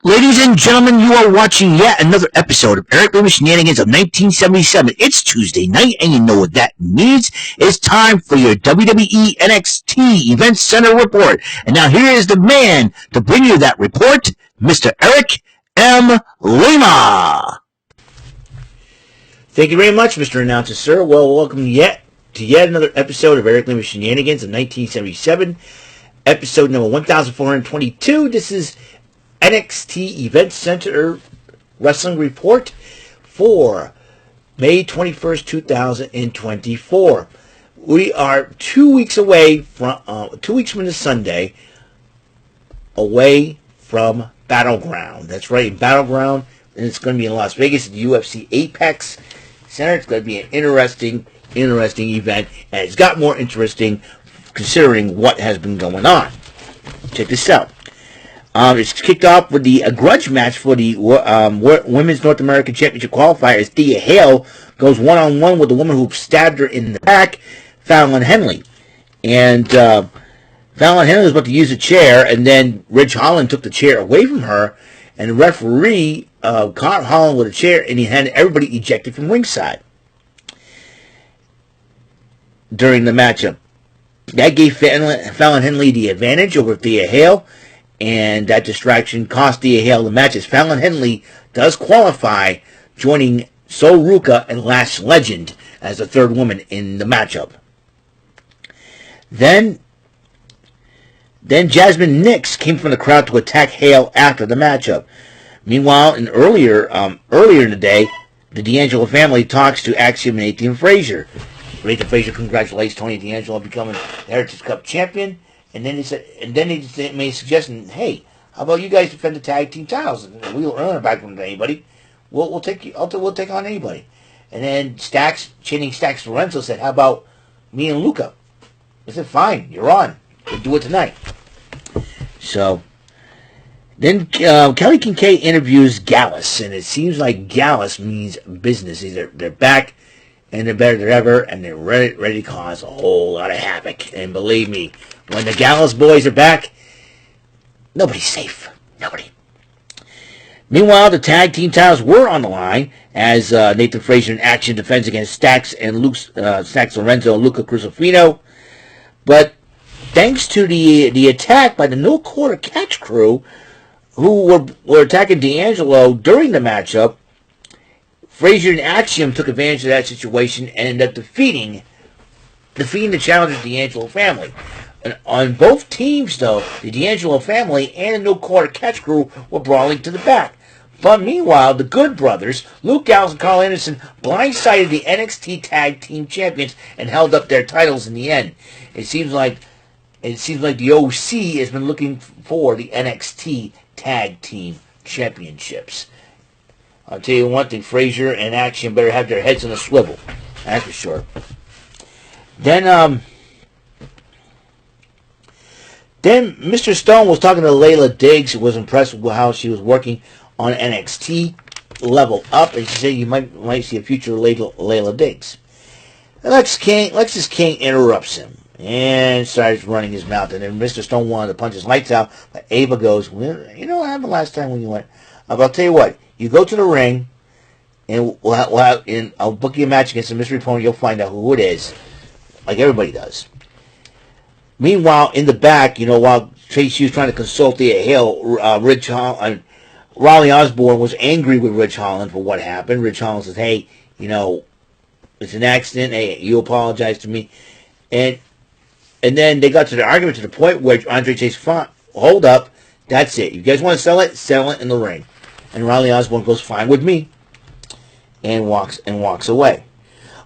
Ladies and gentlemen, you are watching yet another episode of Eric Lima Shenanigans of 1977. It's Tuesday night, and you know what that means. It's time for your WWE NXT Event Center report. And now here is the man to bring you that report, Mr. Eric M. Lima. Thank you very much, Mr. Announcer, sir. Well, welcome to yet another episode of Eric Lima Shenanigans of 1977, episode number 1422. This is NXT Event Center Wrestling Report for May 21st, 2024. We are 2 weeks away from, 2 weeks from this Sunday, away from BattleGround. That's right, BattleGround, and it's going to be in Las Vegas at the UFC Apex Center. It's going to be an interesting event, and it's got more interesting considering what has been going on. Check this out. It's kicked off with the grudge match for the Women's North American Championship qualifier as Thea Hale goes one-on-one with the woman who stabbed her in the back, Fallon Henley. And Fallon Henley was about to use a chair, and then Ridge Holland took the chair away from her, and the referee caught Holland with a chair, and he had everybody ejected from ringside during the matchup. That gave Fallon Henley the advantage over Thea Hale, and that distraction cost Thea Hale the match, as Fallon Henley does qualify, joining Sol Ruca and Lash Legend as the third woman in the matchup. Then Jasmine Nix came from the crowd to attack Hale after the matchup. Meanwhile, earlier in the day, the D'Angelo family talks to Axiom and Nathan Frazier. Nathan Frazier congratulates Tony D'Angelo on becoming the Heritage Cup champion. And then they made a suggestion, hey, how about you guys defend the tag team titles? We'll earn it back from anybody. We'll take on anybody. And then Stax Lorenzo said, how about me and Luca? I said, fine, you're on. We'll do it tonight. So then Kelly Kincaid interviews Gallus, and it seems like Gallus means business. They're back, and they're better than ever, and they're ready to cause a whole lot of havoc. And believe me, when the Gallus boys are back, nobody's safe. Nobody. Meanwhile, the tag team titles were on the line as Nathan Frazier in action defends against Stax Lorenzo and Luca Cruzofino. But thanks to the attack by the No Quarter Catch crew, who were attacking D'Angelo during the matchup, Frazier and Axiom took advantage of that situation and ended up defeating the challenger D'Angelo family. And on both teams, though, the D'Angelo family and the No Quarter Catch crew were brawling to the back. But meanwhile, the Good Brothers, Luke Gallows and Carl Anderson, blindsided the NXT Tag Team Champions and held up their titles in the end. It seems like the OC has been looking for the NXT Tag Team Championships. I'll tell you one thing, Frazier and Axiom better have their heads on a swivel. That's for sure. Then Mr. Stone was talking to Layla Diggs, who was impressed with how she was working on NXT Level Up, and she said you might see a future Layla Diggs. And Lexis King interrupts him and starts running his mouth, and then Mr. Stone wanted to punch his lights out, but Ava goes, well, you know what happened last time when you went? I'll tell you what, you go to the ring, and I'll book you a match against a mystery opponent, you'll find out who it is, like everybody does. Meanwhile, in the back, while Tracy was trying to consult the Hale, Raleigh Osborne was angry with Ridge Holland for what happened. Ridge Holland says, hey, it's an accident. Hey, you apologize to me. And then they got to the argument to the point where Andre Chase, hold up, that's it. You guys want to sell it in the ring. And Riley Osborne goes, fine with me, and walks away.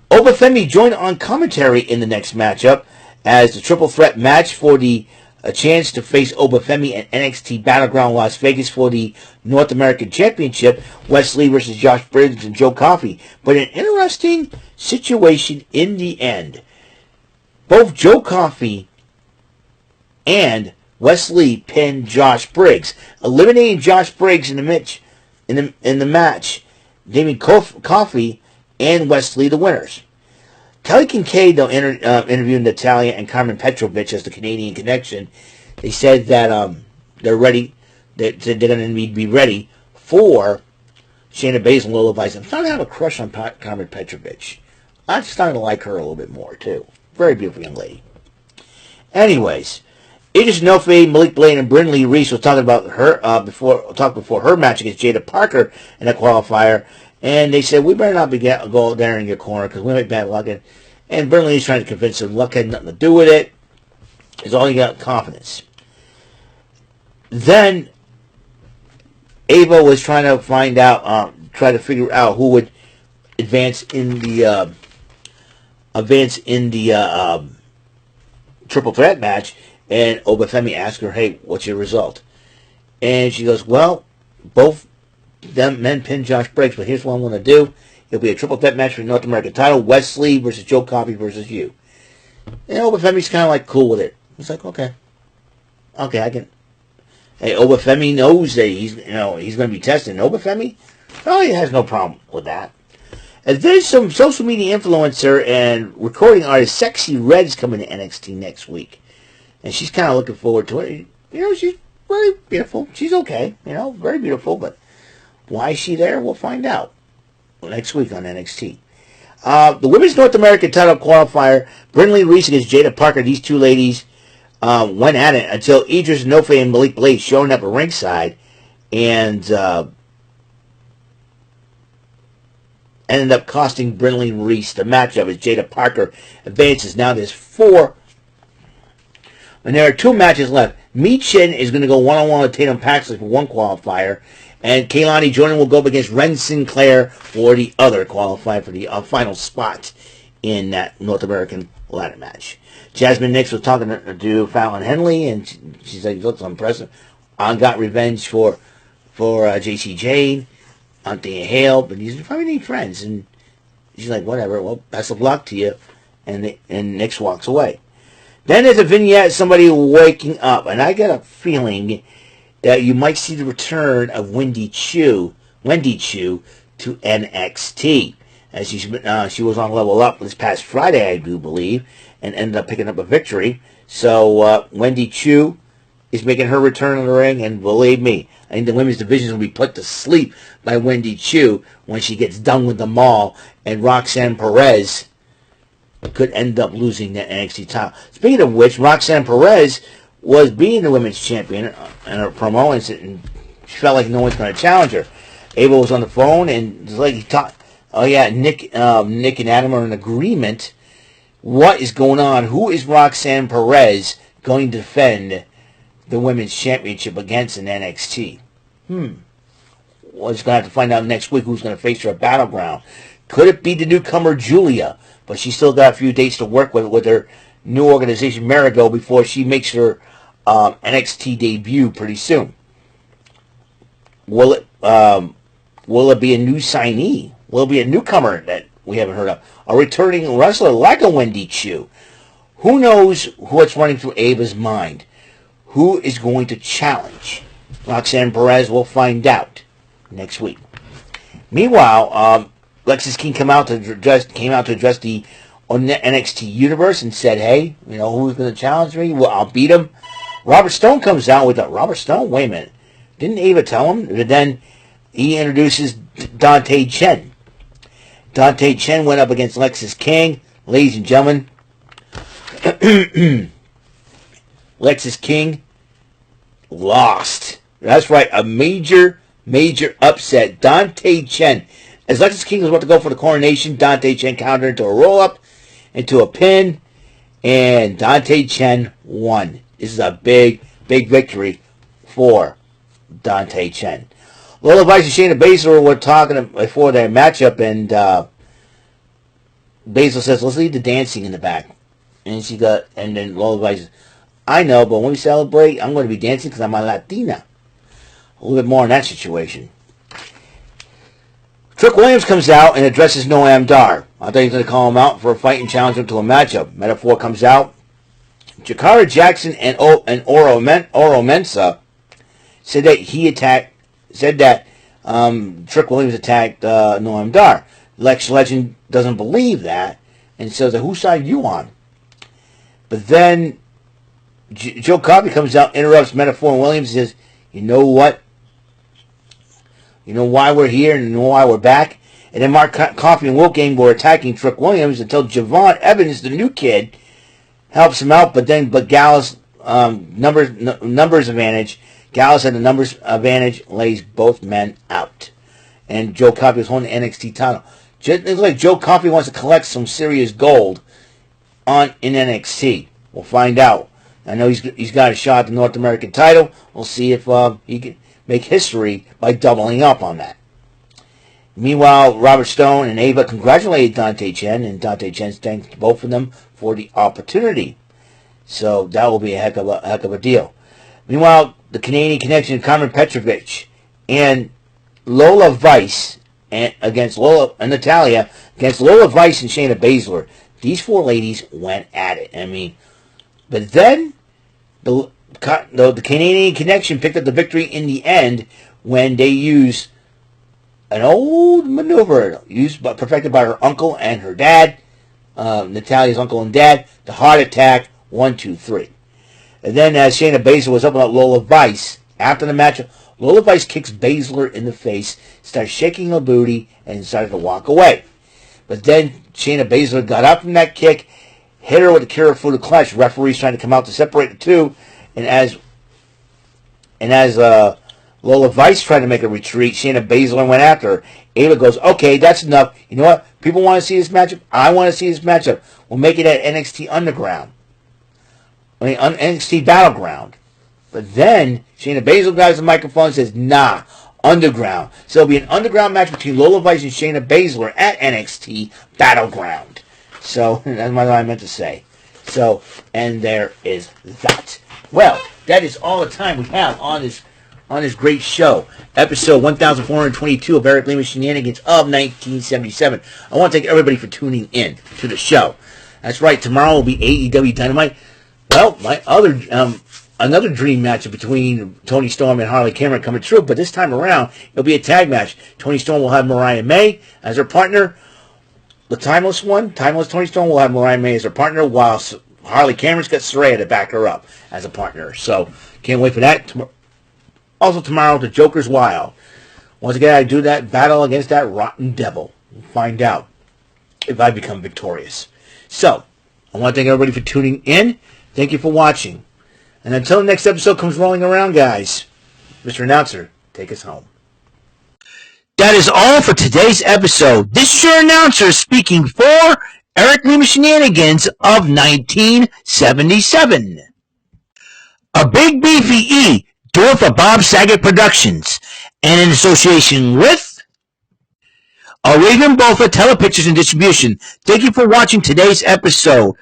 Obafemi joined on commentary in the next matchup as the triple threat match for a chance to face Obafemi at NXT BattleGround Las Vegas for the North American Championship, Wesley versus Josh Briggs and Joe Coffey. But an interesting situation in the end. Both Joe Coffey and Wesley pinned Josh Briggs, eliminating Josh Briggs in the match, naming Coffey and Wesley the winners. Kelly Kincaid, though, interviewed Natalia and Carmen Petrovich as the Canadian Connection. They said that they're ready They said they're going to need to be ready for Shayna Baszler and Lola Vice. I'm starting to have a crush on Carmen Petrovich. I'm starting to like her a little bit more, too. Very beautiful young lady. Anyways, Idris Nofe, Malik Blade, and Brindley Reese was talking about her before her match against Jada Parker in a qualifier, and they said we better not go there in your corner because we might bad luck. And Brindley is trying to convince them luck had nothing to do with it. It's all you got, confidence. Then Ava was trying to figure out who would advance in the triple threat match, and Obafemi asked her, "Hey, what's your result?" And she goes, "Well, both them men pinned Josh Briggs, but here's what I'm going to do. It'll be a triple threat match for the North American title: Wesley versus Joe Coffey versus you." And Obafemi's kind of like cool with it. He's like, "Okay, I can." Hey, Obafemi knows that he's going to be tested. And Obafemi, he has no problem with that. And there's some social media influencer and recording artist Sexy Red's coming to NXT next week. And she's kind of looking forward to it. She's very beautiful. She's okay. Very beautiful. But why is she there? We'll find out next week on NXT. The Women's North American title qualifier, Brindley Reese against Jada Parker. These two ladies went at it until Idris Nofe and Malik Blade showing up at ringside and ended up costing Brindley Reese the matchup as Jada Parker advances. Now there's 4. And there are 2 matches left. Michin is going to go one-on-one with Tatum Paxley for one qualifier. And Kaylani Jordan will go up against Ren Sinclair for the other qualifier for the final spot in that North American ladder match. Jasmine Nix was talking to Fallon Henley, and she said, "He looks impressive. I got revenge for JC Jane, Anthony Hale, but you probably need friends." And she's like, "Whatever. Well, best of luck to you." And Nix walks away. Then there's a vignette of somebody waking up, and I get a feeling that you might see the return of Wendy Chu to NXT. As she was on Level Up this past Friday, I do believe, and ended up picking up a victory. So Wendy Chu is making her return in the ring, and believe me, I think the women's division will be put to sleep by Wendy Chu when she gets done with them all, and Roxanne Perez could end up losing that NXT title. Speaking of which, Roxanne Perez was being the women's champion in her promo, and she felt like no one's going to challenge her. Ava was on the phone, and it's like he talked. Oh yeah, Nick and Adam are in agreement. What is going on? Who is Roxanne Perez going to defend the women's championship against in NXT? We're just going to have to find out next week who's going to face her at BattleGround. Could it be the newcomer Julia? But she's still got a few dates to work with her new organization Marigo before she makes her NXT debut pretty soon. Will it be a new signee? Will it be a newcomer that we haven't heard of? A returning wrestler like a Wendy Chu? Who knows what's running through Ava's mind? Who is going to challenge Roxanne Perez? We'll find out next week. Meanwhile, Lexis King came out to address the NXT universe and said, "Hey, who's going to challenge me? Well, I'll beat him." Robert Stone comes out with Robert Stone. Wait a minute, didn't Ava tell him? But then he introduces Dante Chen. Dante Chen went up against Lexis King. Ladies and gentlemen, Lexis King lost. That's right, a major upset. Dante Chen. As Lexis King was about to go for the coronation, Dante Chen countered into a roll-up, into a pin, and Dante Chen won. This is a big victory for Dante Chen. Lola Vice and Shayna Baszler were talking before their matchup, and Baszler says, "Let's leave the dancing in the back." And then Lola Vice says, "I know, but when we celebrate, I'm going to be dancing because I'm a Latina." A little bit more on that situation. Trick Williams comes out and addresses Noam Dar. I thought he was going to call him out for a fight and challenge him to a matchup. Metaphor comes out. Jakara Jackson and Oro Mensah said that Trick Williams attacked Noam Dar. Lex Legend doesn't believe that and says, "Whose side are you on?" But then Joe Coffey comes out, interrupts Metaphor and Williams, and says You know what? You know why we're here and you know why we're back? And then Mark Coffey and Wolfgang were attacking Trick Williams until Javon Evans, the new kid, helps him out. But Gallus, numbers advantage. Gallus had the numbers advantage, lays both men out. And Joe Coffey was holding the NXT title. It looks like Joe Coffey wants to collect some serious gold in NXT. We'll find out. I know he's got a shot at the North American title. We'll see if he can make history by doubling up on that. Meanwhile, Robert Stone and Ava congratulated Dante Chen, and Dante Chen thanked both of them for the opportunity. So that will be a heck of a deal. Meanwhile, the Canadian Connection, Carmen Petrovich and Lola Vice against Natalia against Lola Vice and Shayna Baszler. These four ladies went at it. I mean, but then the Canadian Connection picked up the victory in the end when they used an old maneuver perfected by her uncle and her dad, Natalia's uncle and dad, the heart attack, 1, 2, 3. And then as Shayna Baszler was up on Lola Vice, after the match, Lola Vice kicks Baszler in the face, started shaking her booty, and started to walk away. But then Shayna Baszler got up from that kick, hit her with the Kirifuda clutch. Referees trying to come out to separate the two, and as Lola Vice tried to make a retreat, Shayna Baszler went after her. Ava goes, okay, that's enough. You know what? People want to see this matchup. I want to see this matchup. We'll make it at NXT NXT BattleGround. But then Shayna Baszler grabs the microphone and says, nah, Underground. So it'll be an underground match between Lola Vice and Shayna Baszler at NXT BattleGround. So that's what I meant to say. So, and there is that. Well, that is all the time we have on this great show. Episode 1422 of Eric Lima Shenanigans of 1977. I want to thank everybody for tuning in to the show. That's right, tomorrow will be AEW Dynamite. Well, my other another dream match between Tony Storm and Harley Cameron coming true, but this time around, it'll be a tag match. Tony Storm will have Mariah May as her partner. The timeless Tony Storm will have Mariah May as her partner, while Harley Cameron's got Saraya to back her up as a partner. So, can't wait for that. Also tomorrow, the Joker's Wild. Once again, I do that battle against that rotten devil. We'll find out if I become victorious. So, I want to thank everybody for tuning in. Thank you for watching. And until the next episode comes rolling around, guys, Mr. Announcer, take us home. That is all for today's episode. This is your announcer speaking for Eric Lima Shenanigans of 1977. A Big Beefy E, doing for Bob Saget Productions, and in association with Regan Bofa Telepictures and Distribution. Thank you for watching today's episode.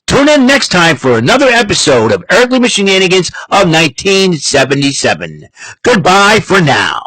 Tune in next time for another episode of Eric Lima Shenanigans of 1977. Goodbye for now.